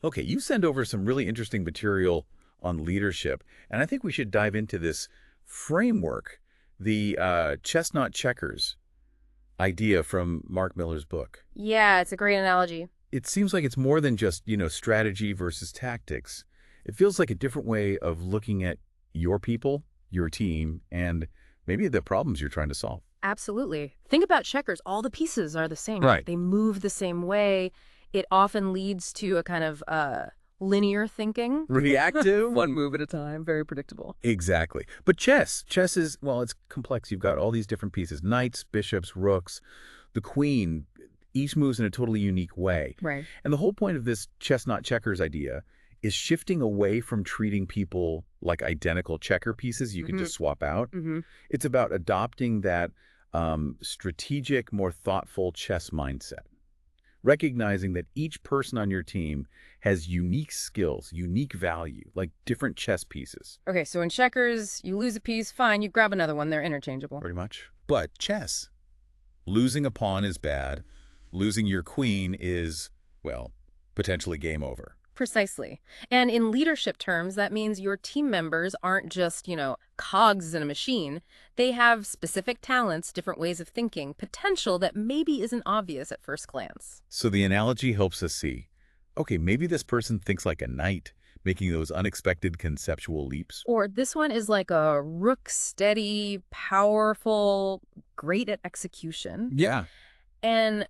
Okay, you send over some really interesting material on leadership, and I think we should dive into this framework, the chestnut checkers idea from Mark Miller's book. Yeah, it's a great analogy. It seems like it's more than just, strategy versus tactics. It feels like a different way of looking at your people, your team, and maybe the problems you're trying to solve. Absolutely. Think about checkers. All the pieces are the same, right? Right. They move the same way. It often leads to a kind of linear thinking. Reactive? One move at a time, very predictable. Exactly. But chess is, well, it's complex. You've got all these different pieces, knights, bishops, rooks, the queen, each moves in a totally unique way. Right. And the whole point of this chestnut checkers idea is shifting away from treating people like identical checker pieces you can just swap out. It's about adopting that strategic, more thoughtful chess mindset, recognizing that each person on your team has unique skills, unique value, like different chess pieces. Okay, so in checkers, you lose a piece, fine, you grab another one, they're interchangeable. Pretty much. But chess, losing a pawn is bad. Losing your queen is, well, potentially game over. Precisely. And in leadership terms, that means your team members aren't just, cogs in a machine. They have specific talents, different ways of thinking, potential that maybe isn't obvious at first glance. So the analogy helps us see, okay, maybe this person thinks like a knight, making those unexpected conceptual leaps. Or this one is like a rook, steady, powerful, great at execution. Yeah. And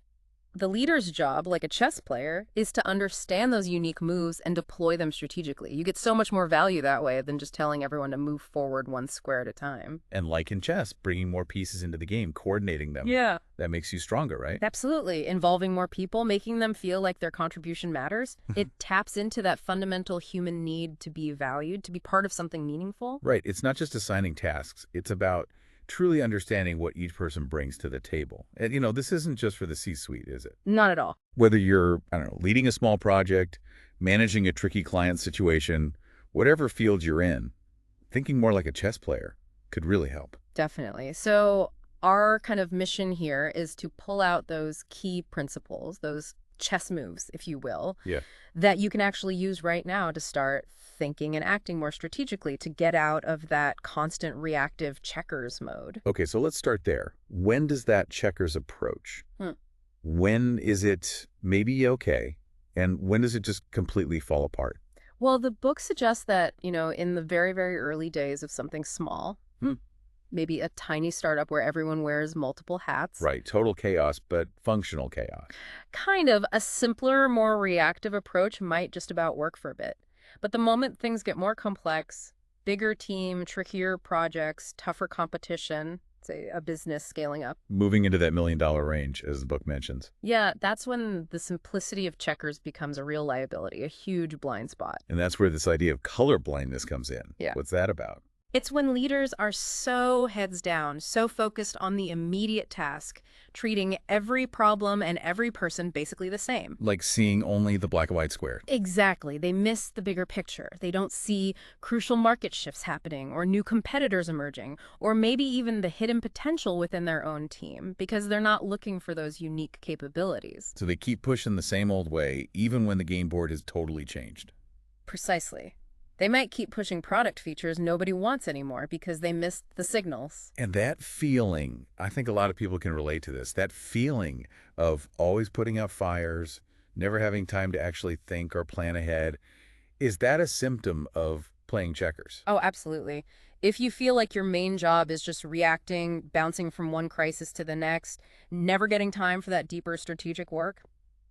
the leader's job, like a chess player, is to understand those unique moves and deploy them strategically. You get so much more value that way than just telling everyone to move forward one square at a time. And like in chess, bringing more pieces into the game, coordinating them. Yeah. That makes you stronger, right? Absolutely. Involving more people, making them feel like their contribution matters. It taps into that fundamental human need to be valued, to be part of something meaningful. Right. It's not just assigning tasks. It's about truly understanding what each person brings to the table. And, this isn't just for the C-suite, is it? Not at all. Whether you're, I don't know, leading a small project, managing a tricky client situation, whatever field you're in, thinking more like a chess player could really help. Definitely. So our kind of mission here is to pull out those key principles, those chess moves, if you will, that you can actually use right now to start thinking and acting more strategically, to get out of that constant reactive checkers mode. Okay, so let's start there. When does that checkers approach? When is it maybe okay? And when does it just completely fall apart? Well, the book suggests that, in the very, very early days of something small, maybe a tiny startup where everyone wears multiple hats. Right, total chaos, but functional chaos. Kind of a simpler, more reactive approach might just about work for a bit. But the moment things get more complex, bigger team, trickier projects, tougher competition, say a business scaling up. Moving into that $1 million range, as the book mentions. Yeah, that's when the simplicity of checkers becomes a real liability, a huge blind spot. And that's where this idea of color blindness comes in. Yeah. What's that about? It's when leaders are so heads down, so focused on the immediate task, treating every problem and every person basically the same. Like seeing only the black and white square. Exactly. They miss the bigger picture. They don't see crucial market shifts happening or new competitors emerging, or maybe even the hidden potential within their own team, because they're not looking for those unique capabilities. So they keep pushing the same old way, even when the game board has totally changed. Precisely. They might keep pushing product features nobody wants anymore because they missed the signals. And that feeling, I think a lot of people can relate to this, that feeling of always putting out fires, never having time to actually think or plan ahead, is that a symptom of playing checkers? Oh, absolutely. If you feel like your main job is just reacting, bouncing from one crisis to the next, never getting time for that deeper strategic work,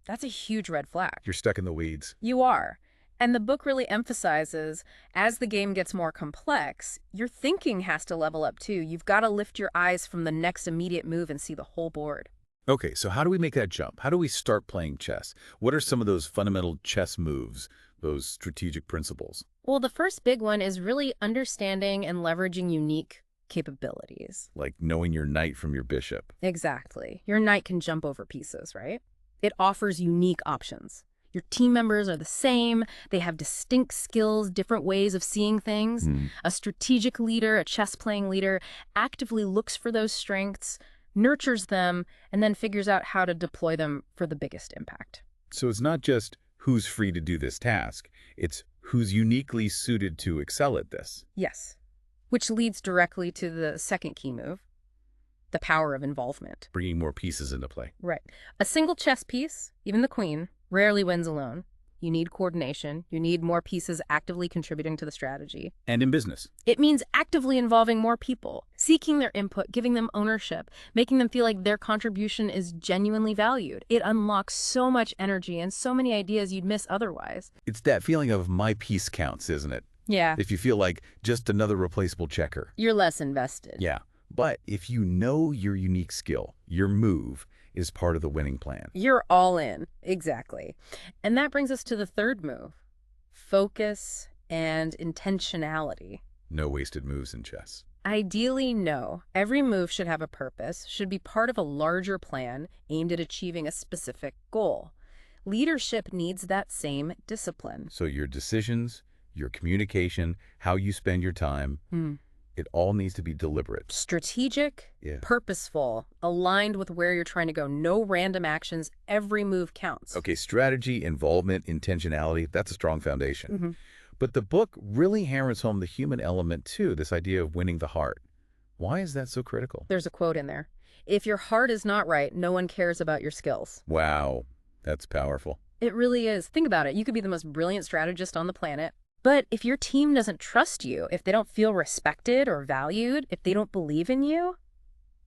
that's a huge red flag. You're stuck in the weeds. You are. And the book really emphasizes, as the game gets more complex, your thinking has to level up too. You've got to lift your eyes from the next immediate move and see the whole board. Okay, so how do we make that jump? How do we start playing chess? What are some of those fundamental chess moves, those strategic principles? Well, the first big one is really understanding and leveraging unique capabilities. Like knowing your knight from your bishop. Exactly. Your knight can jump over pieces, right? It offers unique options. Your team members are the same. They have distinct skills, different ways of seeing things. A strategic leader, a chess-playing leader, actively looks for those strengths, nurtures them, and then figures out how to deploy them for the biggest impact. So it's not just who who's free to do this task. It's who's uniquely suited to excel at this. Yes. Which leads directly to the second key move, the power of involvement. Bringing more pieces into play. Right. A single chess piece, even the queen, rarely wins alone. You need coordination. You need more pieces actively contributing to the strategy. And in business. It means actively involving more people, seeking their input, giving them ownership, making them feel like their contribution is genuinely valued. It unlocks so much energy and so many ideas you'd miss otherwise. It's that feeling of my piece counts, isn't it? Yeah. If you feel like just another replaceable checker. You're less invested. Yeah. But if you know your unique skill, your move is part of the winning plan. You're all in. Exactly. And that brings us to the third move, focus and intentionality. No wasted moves in chess. Ideally, no. Every move should have a purpose, should be part of a larger plan aimed at achieving a specific goal. Leadership needs that same discipline. So your decisions, your communication, how you spend your time, it all needs to be deliberate. Strategic, purposeful, aligned with where you're trying to go. No random actions. Every move counts. Okay, strategy, involvement, intentionality, that's a strong foundation. But the book really hammers home the human element too, this idea of winning the heart. Why is that so critical? There's a quote in there. If your heart is not right, no one cares about your skills. Wow, that's powerful. It really is. Think about it. You could be the most brilliant strategist on the planet, but if your team doesn't trust you, if they don't feel respected or valued, if they don't believe in you,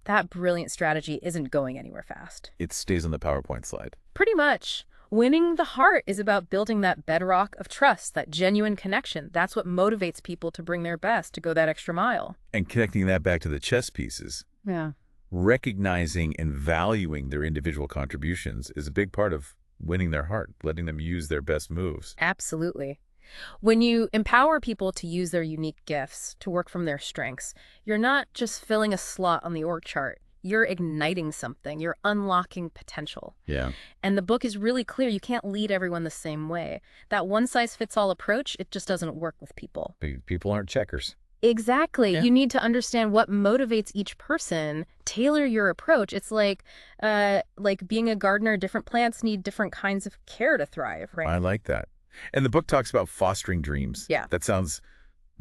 that brilliant strategy isn't going anywhere fast. It stays on the PowerPoint slide. Pretty much. Winning the heart is about building that bedrock of trust, that genuine connection. That's what motivates people to bring their best, to go that extra mile. And connecting that back to the chess pieces. Yeah. Recognizing and valuing their individual contributions is a big part of winning their heart, letting them use their best moves. Absolutely. When you empower people to use their unique gifts, to work from their strengths, you're not just filling a slot on the org chart. You're igniting something. You're unlocking potential. Yeah. And the book is really clear. You can't lead everyone the same way. That one-size-fits-all approach, it just doesn't work with people. People aren't checkers. Exactly. Yeah. You need to understand what motivates each person, tailor your approach. It's like being a gardener, different plants need different kinds of care to thrive, right? I like that. And the book talks about fostering dreams. Yeah. That sounds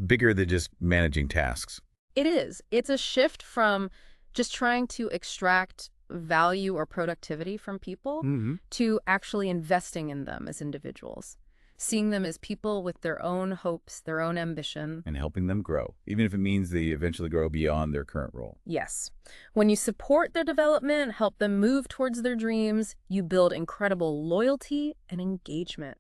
bigger than just managing tasks. It is. It's a shift from just trying to extract value or productivity from people to actually investing in them as individuals, seeing them as people with their own hopes, their own ambition. And helping them grow, even if it means they eventually grow beyond their current role. Yes. When you support their development, help them move towards their dreams, you build incredible loyalty and engagement.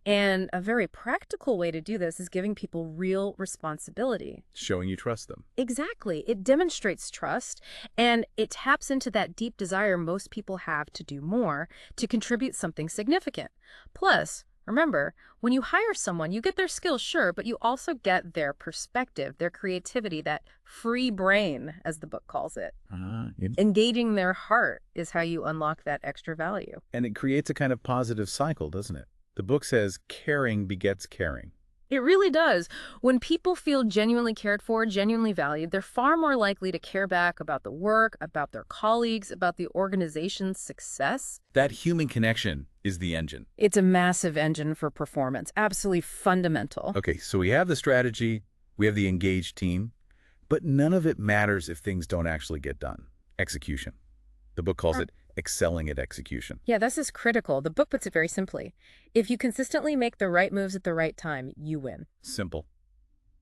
And a very practical way to do this is giving people real responsibility. Showing you trust them. Exactly. It demonstrates trust, and it taps into that deep desire most people have to do more, to contribute something significant. Plus, remember, when you hire someone, you get their skills, sure, but you also get their perspective, their creativity, that free brain, as the book calls it. Engaging their heart is how you unlock that extra value. And it creates a kind of positive cycle, doesn't it? The book says caring begets caring. It really does. When people feel genuinely cared for, genuinely valued, they're far more likely to care back about the work, about their colleagues, about the organization's success. That human connection is the engine. It's a massive engine for performance, absolutely fundamental. Okay, so we have the strategy, we have the engaged team, but none of it matters if things don't actually get done. Execution. The book calls it excelling at execution. Yeah, this is critical. The book puts it very simply. If you consistently make the right moves at the right time, you win. Simple,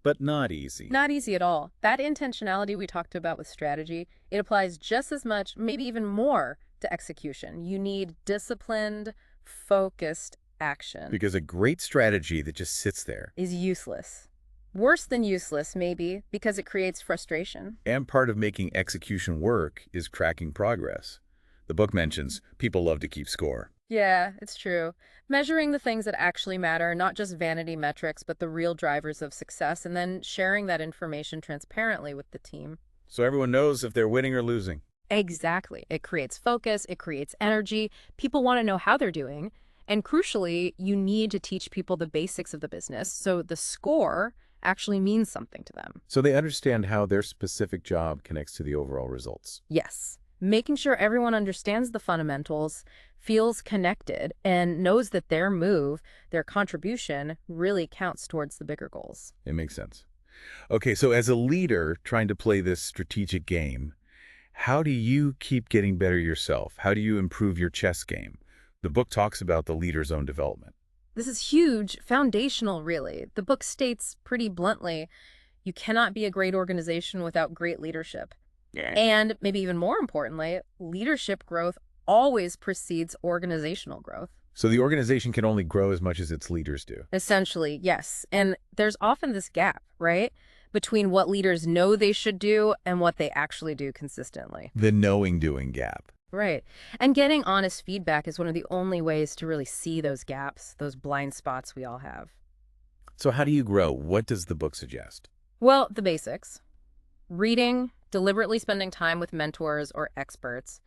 but not easy. Not easy at all. That intentionality we talked about with strategy, it applies just as much, maybe even more, to execution. You need disciplined, focused action. Because a great strategy that just sits there is useless. Worse than useless, maybe, because it creates frustration. And part of making execution work is tracking progress. The book mentions people love to keep score. Yeah, it's true. Measuring the things that actually matter, not just vanity metrics, but the real drivers of success, and then sharing that information transparently with the team. So everyone knows if they're winning or losing. Exactly. It creates focus, it creates energy. People want to know how they're doing. And crucially, you need to teach people the basics of the business, so the score actually means something to them. So they understand how their specific job connects to the overall results. Yes. Making sure everyone understands the fundamentals, feels connected, and knows that their move, their contribution, really counts towards the bigger goals. It makes sense. Okay, so as a leader trying to play this strategic game, how do you keep getting better yourself? How do you improve your chess game? The book talks about the leader's own development. This is huge, foundational, really. The book states pretty bluntly, you cannot be a great organization without great leadership. Yeah. And maybe even more importantly, leadership growth always precedes organizational growth. So the organization can only grow as much as its leaders do. Essentially, yes. And there's often this gap, right? Between what leaders know they should do and what they actually do consistently. The knowing-doing gap. Right. And getting honest feedback is one of the only ways to really see those gaps, those blind spots we all have. So how do you grow? What does the book suggest? Well, the basics. Reading, deliberately spending time with mentors or experts,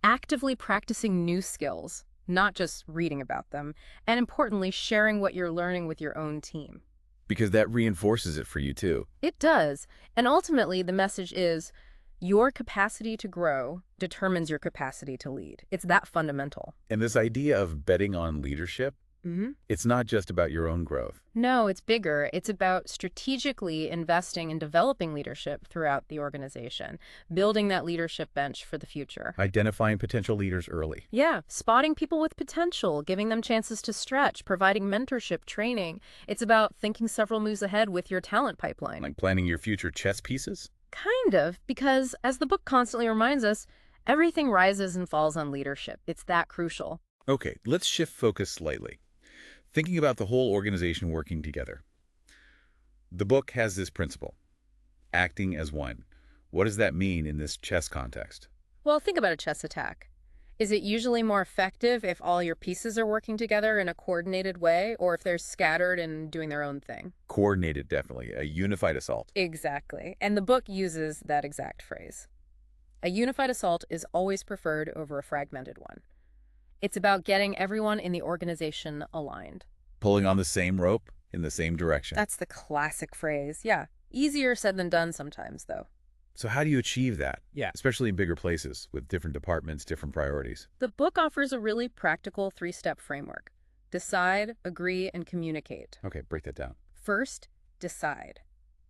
actively practicing new skills, not just reading about them, and importantly, sharing what you're learning with your own team. Because that reinforces it for you too. It does. And ultimately, the message is your capacity to grow determines your capacity to lead. It's that fundamental. And this idea of betting on leadership, it's not just about your own growth. No, it's bigger. It's about strategically investing in developing leadership throughout the organization, building that leadership bench for the future. Identifying potential leaders early. Yeah, spotting people with potential, giving them chances to stretch, providing mentorship, training. It's about thinking several moves ahead with your talent pipeline. Like planning your future chess pieces? Kind of, because as the book constantly reminds us, everything rises and falls on leadership. It's that crucial. Okay, let's shift focus slightly. Thinking about the whole organization working together. The book has this principle, acting as one. What does that mean in this chess context? Well, think about a chess attack. Is it usually more effective if all your pieces are working together in a coordinated way, or if they're scattered and doing their own thing? Coordinated, definitely. A unified assault. Exactly. And the book uses that exact phrase. A unified assault is always preferred over a fragmented one. It's about getting everyone in the organization aligned. Pulling on the same rope in the same direction. That's the classic phrase. Yeah. Easier said than done sometimes, though. So how do you achieve that? Yeah. Especially in bigger places with different departments, different priorities. The book offers a really practical 3-step framework. Decide, agree, and communicate. Okay, break that down. First, decide.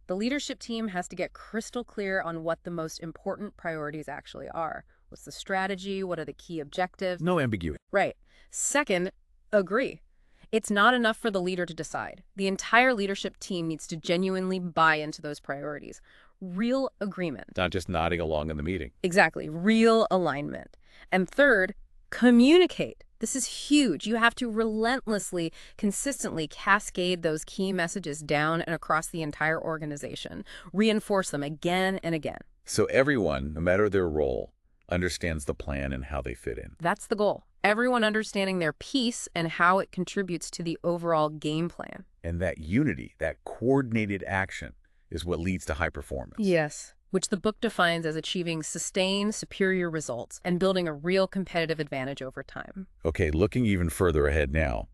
The leadership team has to get crystal clear on what the most important priorities actually are. What's the strategy? What are the key objectives? No ambiguity. Right. Second, agree. It's not enough for the leader to decide. The entire leadership team needs to genuinely buy into those priorities. Real agreement. Not just nodding along in the meeting. Exactly. Real alignment. And third, communicate. This is huge. You have to relentlessly, consistently cascade those key messages down and across the entire organization. Reinforce them again and again. So everyone, no matter their role, understands the plan and how they fit in. That's the goal. Everyone understanding their piece and how it contributes to the overall game plan. And that unity, that coordinated action, is what leads to high performance. Yes. Which the book defines as achieving sustained, superior results and building a real competitive advantage over time. Okay, looking even further ahead now.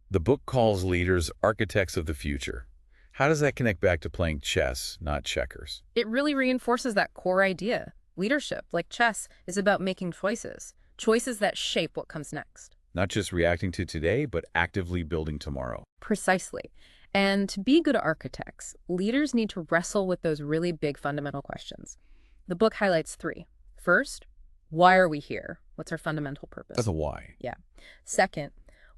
The book calls leaders architects of the future. How does that connect back to playing chess, not checkers? It really reinforces that core idea. Leadership, like chess, is about making choices. Choices that shape what comes next. Not just reacting to today, but actively building tomorrow. Precisely. And to be good architects, leaders need to wrestle with those really big fundamental questions. The book highlights 3. First, why are we here? What's our fundamental purpose? That's a why. Yeah. Second,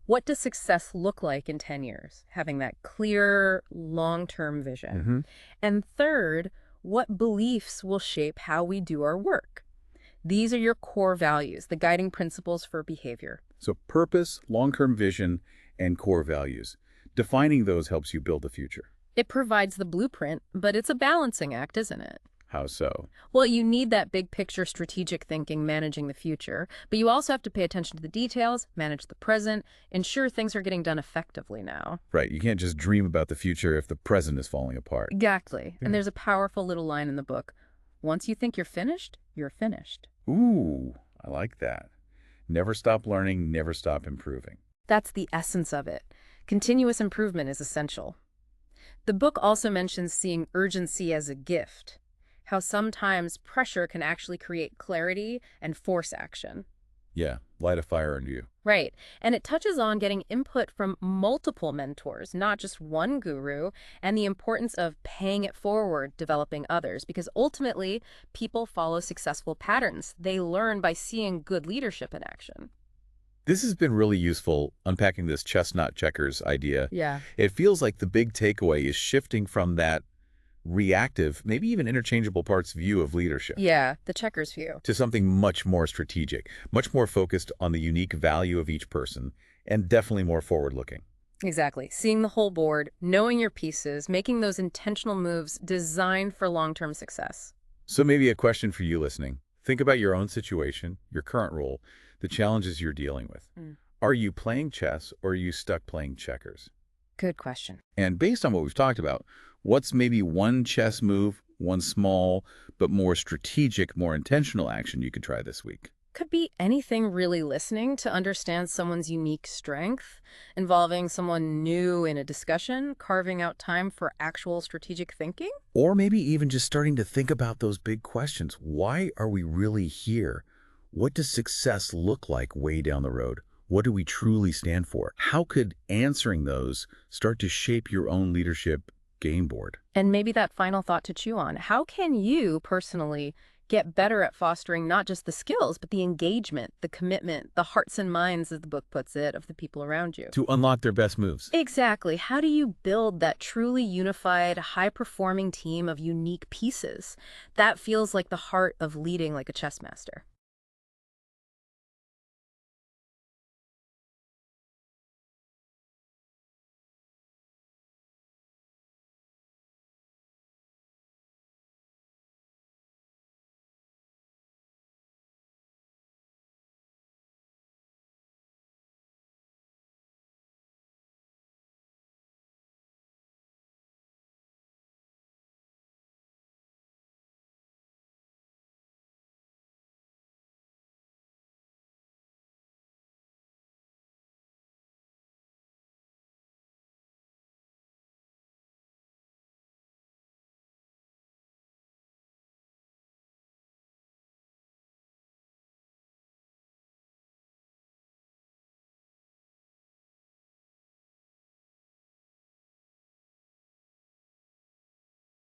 what does success look like in 10 years? Having that clear, long-term vision. And third, what beliefs will shape how we do our work? These are your core values, the guiding principles for behavior. So purpose, long-term vision, and core values. Defining those helps you build the future. It provides the blueprint, but it's a balancing act, isn't it? How so? Well, you need that big picture strategic thinking managing the future, but you also have to pay attention to the details, manage the present, ensure things are getting done effectively now. Right, you can't just dream about the future if the present is falling apart. Exactly. And there's a powerful little line in the book. Once you think you're finished, you're finished. Ooh, I like that. Never stop learning, never stop improving. That's the essence of it. Continuous improvement is essential. The book also mentions seeing urgency as a gift. how sometimes pressure can actually create clarity and force action. Yeah, light a fire under you. Right. And it touches on getting input from multiple mentors, not just one guru, and the importance of paying it forward, developing others, because ultimately people follow successful patterns. They learn by seeing good leadership in action. This has been really useful unpacking this chestnut checkers idea. Yeah. It feels like the big takeaway is shifting from that reactive, maybe even interchangeable parts view of leadership Yeah, the checkers view. to something much more strategic, much more focused on the unique value of each person, and definitely more forward-looking. Exactly. Seeing the whole board, knowing your pieces, making those intentional moves designed for long-term success. So maybe a question for you listening. Think about your own situation, your current role, the challenges you're dealing with. Are you playing chess or are you stuck playing checkers? Good question. And based on what we've talked about, what's maybe one chess move, one small but more strategic, more intentional action you could try this week? Could be anything really listening to understand someone's unique strength, involving someone new in a discussion, carving out time for actual strategic thinking. Or maybe even just starting to think about those big questions. Why are we really here? What does success look like way down the road? What do we truly stand for? How could answering those start to shape your own leadership game board? And maybe that final thought to chew on. How can you personally get better at fostering not just the skills, but the engagement, the commitment, the hearts and minds, as the book puts it, of the people around you? To unlock their best moves. Exactly. How do you build that truly unified, high-performing team of unique pieces? That feels like the heart of leading like a chess master.